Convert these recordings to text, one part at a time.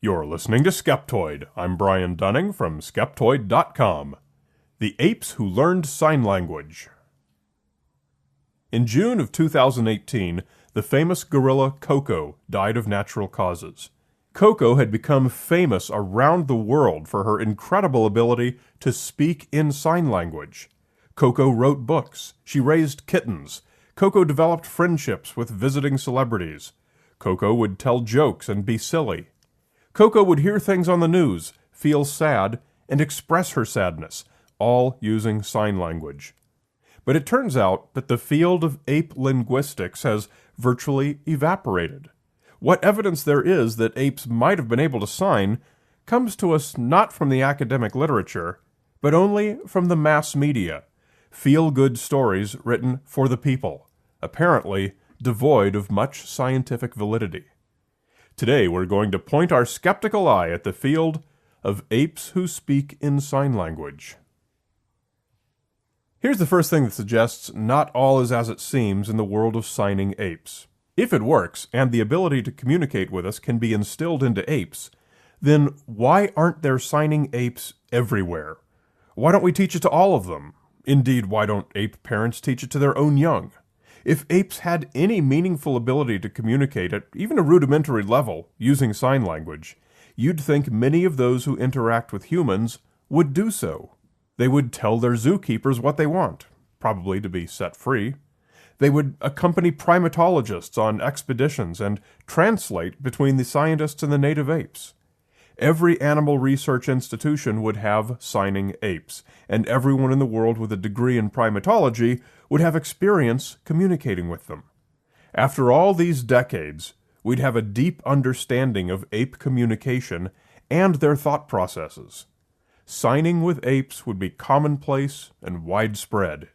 You're listening to Skeptoid. I'm Brian Dunning from Skeptoid.com. The Apes Who Learned Sign Language. In June of 2018, the famous gorilla Koko died of natural causes. Koko had become famous around the world for her incredible ability to speak in sign language. Koko wrote books. She raised kittens. Koko developed friendships with visiting celebrities. Koko would tell jokes and be silly. Koko would hear things on the news, feel sad, and express her sadness, all using sign language. But it turns out that the field of ape linguistics has virtually evaporated. What evidence there is that apes might have been able to sign comes to us not from the academic literature, but only from the mass media, feel-good stories written for the people, apparently devoid of much scientific validity. Today we're going to point our skeptical eye at the field of apes who speak in sign language. Here's the first thing that suggests not all is as it seems in the world of signing apes. If it works, and the ability to communicate with us can be instilled into apes, then why aren't there signing apes everywhere? Why don't we teach it to all of them? Indeed, why don't ape parents teach it to their own young? If apes had any meaningful ability to communicate at even a rudimentary level using sign language, you'd think many of those who interact with humans would do so. They would tell their zookeepers what they want, probably to be set free. They would accompany primatologists on expeditions and translate between the scientists and the native apes. Every animal research institution would have signing apes, and everyone in the world with a degree in primatology would have experience communicating with them. After all these decades, we'd have a deep understanding of ape communication and their thought processes. Signing with apes would be commonplace and widespread.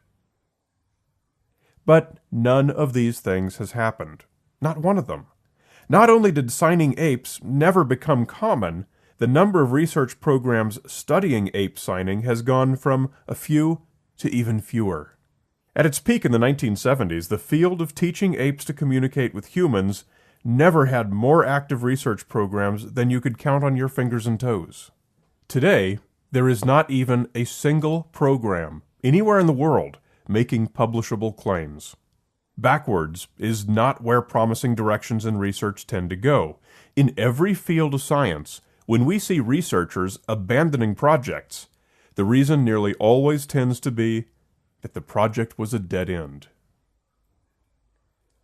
But none of these things has happened. Not one of them. Not only did signing apes never become common, the number of research programs studying ape signing has gone from a few to even fewer. At its peak in the 1970s, the field of teaching apes to communicate with humans never had more active research programs than you could count on your fingers and toes. Today, there is not even a single program anywhere in the world making publishable claims. Backwards is not where promising directions in research tend to go. In every field of science, when we see researchers abandoning projects, the reason nearly always tends to be that the project was a dead end.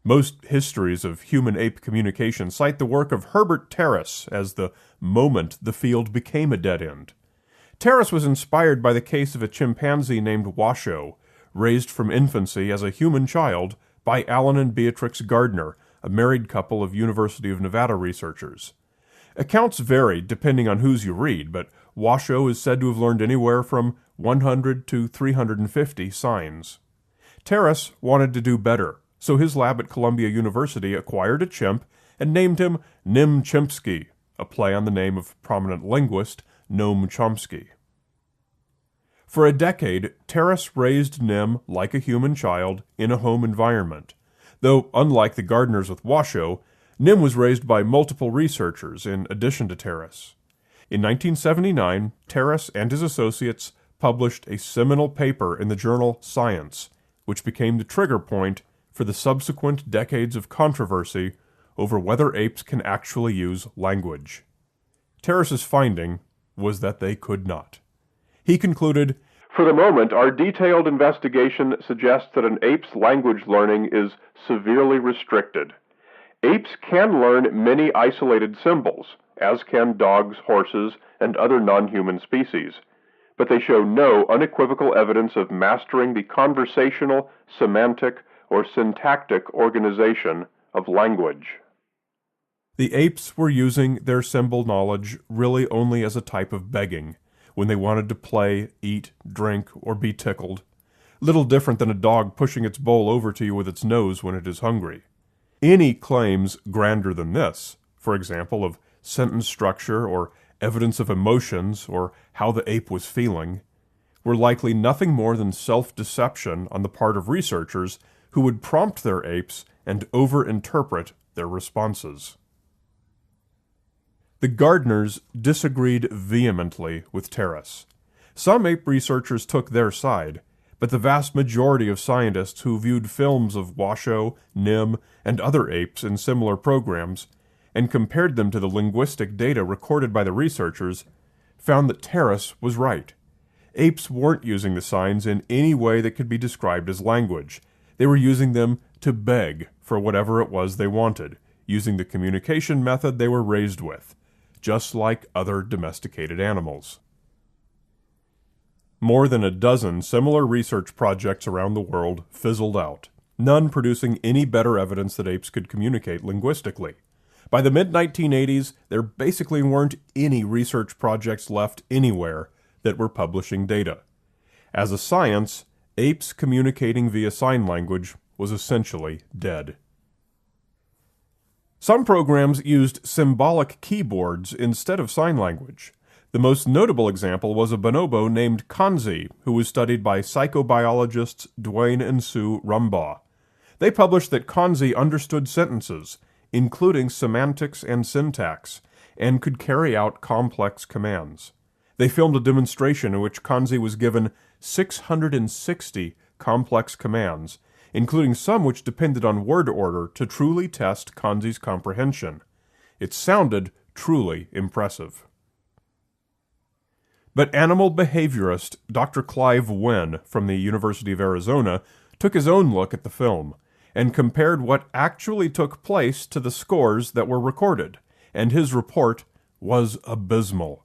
Most histories of human-ape communication cite the work of Herbert Terrace as the moment the field became a dead end. Terrace was inspired by the case of a chimpanzee named Washoe, raised from infancy as a human child by Alan and Beatrix Gardner, a married couple of University of Nevada researchers. Accounts vary depending on whose you read, but Washoe is said to have learned anywhere from 100 to 350 signs. Terrace wanted to do better, so his lab at Columbia University acquired a chimp and named him Nim Chimpsky, a play on the name of prominent linguist Noam Chomsky. For a decade, Terrace raised Nim like a human child in a home environment, though unlike the Gardners with Washoe, Nim was raised by multiple researchers in addition to Terrace. In 1979, Terrace and his associates published a seminal paper in the journal Science, which became the trigger point for the subsequent decades of controversy over whether apes can actually use language. Terrace's finding was that they could not. He concluded, "For the moment, our detailed investigation suggests that an ape's language learning is severely restricted. Apes can learn many isolated symbols, as can dogs, horses, and other non-human species, but they show no unequivocal evidence of mastering the conversational, semantic, or syntactic organization of language." The apes were using their symbol knowledge really only as a type of begging, when they wanted to play, eat, drink, or be tickled. Little different than a dog pushing its bowl over to you with its nose when it is hungry. Any claims grander than this, for example, of sentence structure or evidence of emotions or how the ape was feeling, were likely nothing more than self-deception on the part of researchers who would prompt their apes and over-interpret their responses. The Gardners disagreed vehemently with Terrace. Some ape researchers took their side, but the vast majority of scientists who viewed films of Washoe, Nim, and other apes in similar programs and compared them to the linguistic data recorded by the researchers found that Terrace was right. Apes weren't using the signs in any way that could be described as language. They were using them to beg for whatever it was they wanted, using the communication method they were raised with, just like other domesticated animals. More than a dozen similar research projects around the world fizzled out, none producing any better evidence that apes could communicate linguistically. By the mid-1980s, there basically weren't any research projects left anywhere that were publishing data. As a science, apes communicating via sign language was essentially dead. Some programs used symbolic keyboards instead of sign language. The most notable example was a bonobo named Kanzi, who was studied by psychobiologists Duane and Sue Rumbaugh. They published that Kanzi understood sentences, including semantics and syntax, and could carry out complex commands. They filmed a demonstration in which Kanzi was given 660 complex commands, including some which depended on word order to truly test Kanzi's comprehension. It sounded truly impressive. But animal behaviorist Dr. Clive Wynne from the University of Arizona took his own look at the film and compared what actually took place to the scores that were recorded, and his report was abysmal.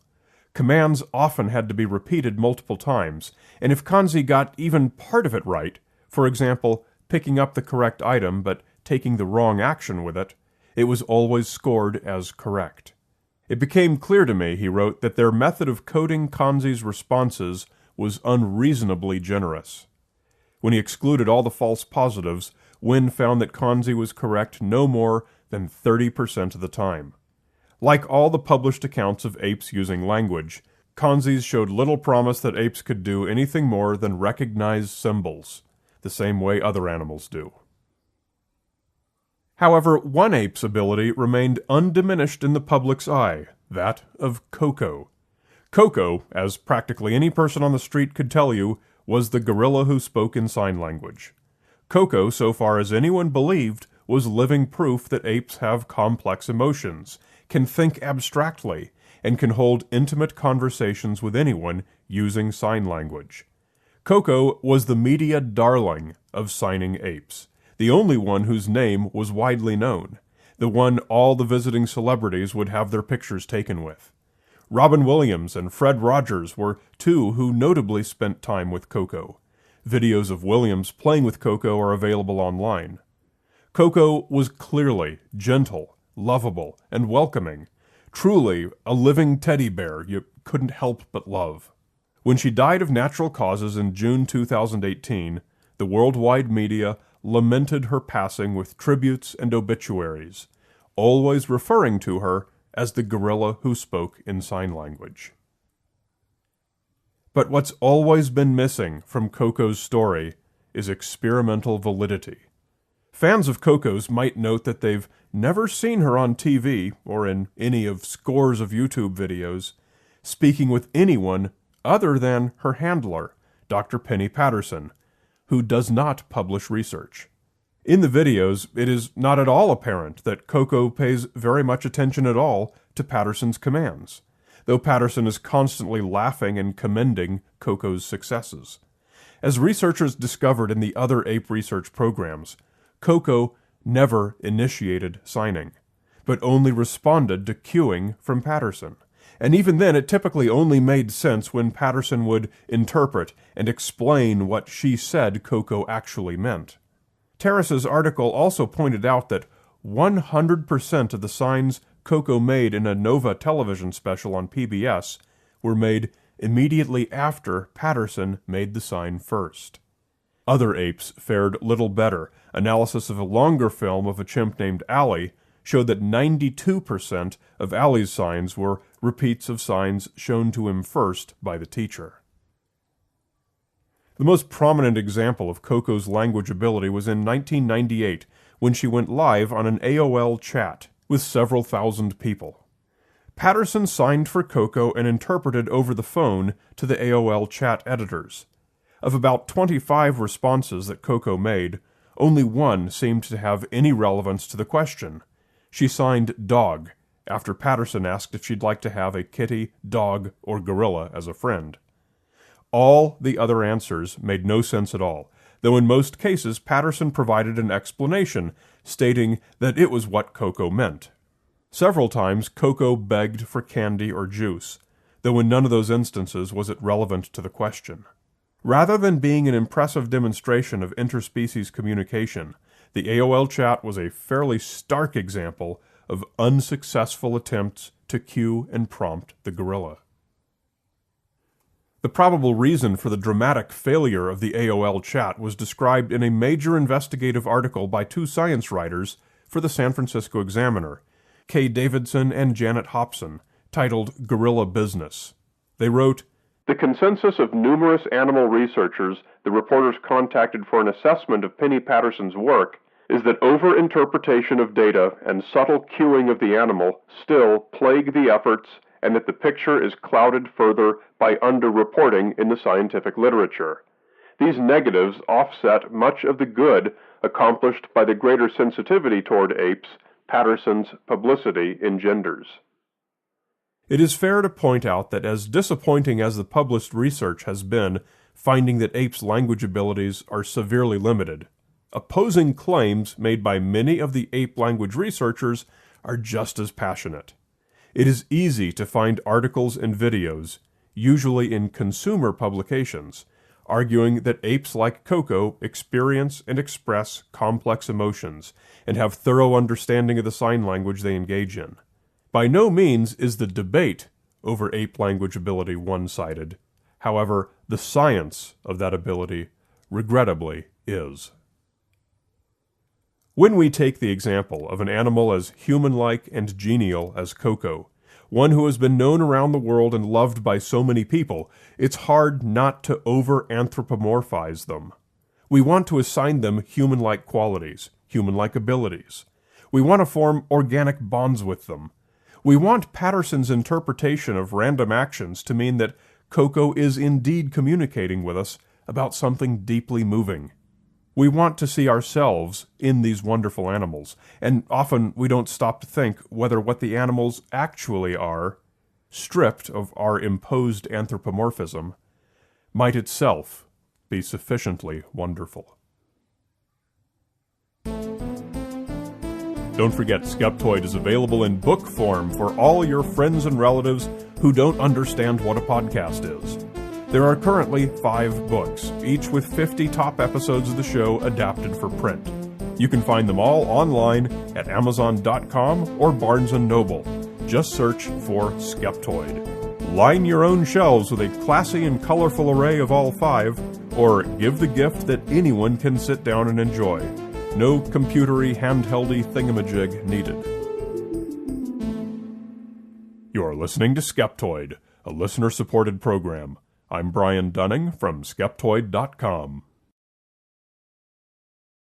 Commands often had to be repeated multiple times, and if Kanzi got even part of it right, for example, picking up the correct item but taking the wrong action with it, it was always scored as correct. It became clear to me, he wrote, that their method of coding Kanzi's responses was unreasonably generous. When he excluded all the false positives, Wynne found that Kanzi was correct no more than 30% of the time. Like all the published accounts of apes using language, Kanzi's showed little promise that apes could do anything more than recognize symbols, the same way other animals do. However, one ape's ability remained undiminished in the public's eye, that of Koko. Koko, as practically any person on the street could tell you, was the gorilla who spoke in sign language. Koko, so far as anyone believed, was living proof that apes have complex emotions, can think abstractly, and can hold intimate conversations with anyone using sign language. Koko was the media darling of signing apes, the only one whose name was widely known, the one all the visiting celebrities would have their pictures taken with. Robin Williams and Fred Rogers were two who notably spent time with Koko. Videos of Williams playing with Koko are available online. Koko was clearly gentle, lovable, and welcoming, truly a living teddy bear you couldn't help but love. When she died of natural causes in June 2018, the worldwide media lamented her passing with tributes and obituaries, always referring to her as the gorilla who spoke in sign language. But what's always been missing from Koko's story is experimental validity. Fans of Koko's might note that they've never seen her on TV or in any of scores of YouTube videos speaking with anyone other than her handler, Dr. Penny Patterson, who does not publish research. In the videos, it is not at all apparent that Koko pays very much attention at all to Patterson's commands, though Patterson is constantly laughing and commending Koko's successes. As researchers discovered in the other ape research programs, Koko never initiated signing, but only responded to cueing from Patterson. And even then, it typically only made sense when Patterson would interpret and explain what she said Koko actually meant. Terrace's article also pointed out that 100% of the signs Koko made in a Nova television special on PBS were made immediately after Patterson made the sign first. Other apes fared little better. Analysis of a longer film of a chimp named Allie showed that 92% of Allie's signs were repeats of signs shown to him first by the teacher. The most prominent example of Koko's language ability was in 1998, when she went live on an AOL chat with several thousand people. Patterson signed for Koko and interpreted over the phone to the AOL chat editors. Of about 25 responses that Koko made, only one seemed to have any relevance to the question. She signed dog, after Patterson asked if she'd like to have a kitty, dog, or gorilla as a friend. All the other answers made no sense at all, though in most cases Patterson provided an explanation, stating that it was what Koko meant. Several times Koko begged for candy or juice, though in none of those instances was it relevant to the question. Rather than being an impressive demonstration of interspecies communication, the AOL chat was a fairly stark example of unsuccessful attempts to cue and prompt the gorilla. The probable reason for the dramatic failure of the AOL chat was described in a major investigative article by two science writers for the San Francisco Examiner, Kay Davidson and Janet Hobson, titled Gorilla Business. They wrote, "The consensus of numerous animal researchers the reporters contacted for an assessment of Penny Patterson's work is that over-interpretation of data and subtle cueing of the animal still plague the efforts, and that the picture is clouded further by under-reporting in the scientific literature. These negatives offset much of the good accomplished by the greater sensitivity toward apes Patterson's publicity engenders." It is fair to point out that as disappointing as the published research has been, finding that apes' language abilities are severely limited, opposing claims made by many of the ape language researchers are just as passionate. It is easy to find articles and videos, usually in consumer publications, arguing that apes like Koko experience and express complex emotions and have thorough understanding of the sign language they engage in. By no means is the debate over ape language ability one-sided. However, the science of that ability, regrettably, is. When we take the example of an animal as human-like and genial as Koko, one who has been known around the world and loved by so many people, it's hard not to over-anthropomorphize them. We want to assign them human-like qualities, human-like abilities. We want to form organic bonds with them. We want Patterson's interpretation of random actions to mean that Koko is indeed communicating with us about something deeply moving. We want to see ourselves in these wonderful animals, and often we don't stop to think whether what the animals actually are, stripped of our imposed anthropomorphism, might itself be sufficiently wonderful. Don't forget, Skeptoid is available in book form for all your friends and relatives who don't understand what a podcast is. There are currently 5 books, each with 50 top episodes of the show adapted for print. You can find them all online at Amazon.com or Barnes & Noble. Just search for Skeptoid. Line your own shelves with a classy and colorful array of all 5, or give the gift that anyone can sit down and enjoy. No computery, handheldy thingamajig needed. You're listening to Skeptoid, a listener-supported program. I'm Brian Dunning from Skeptoid.com.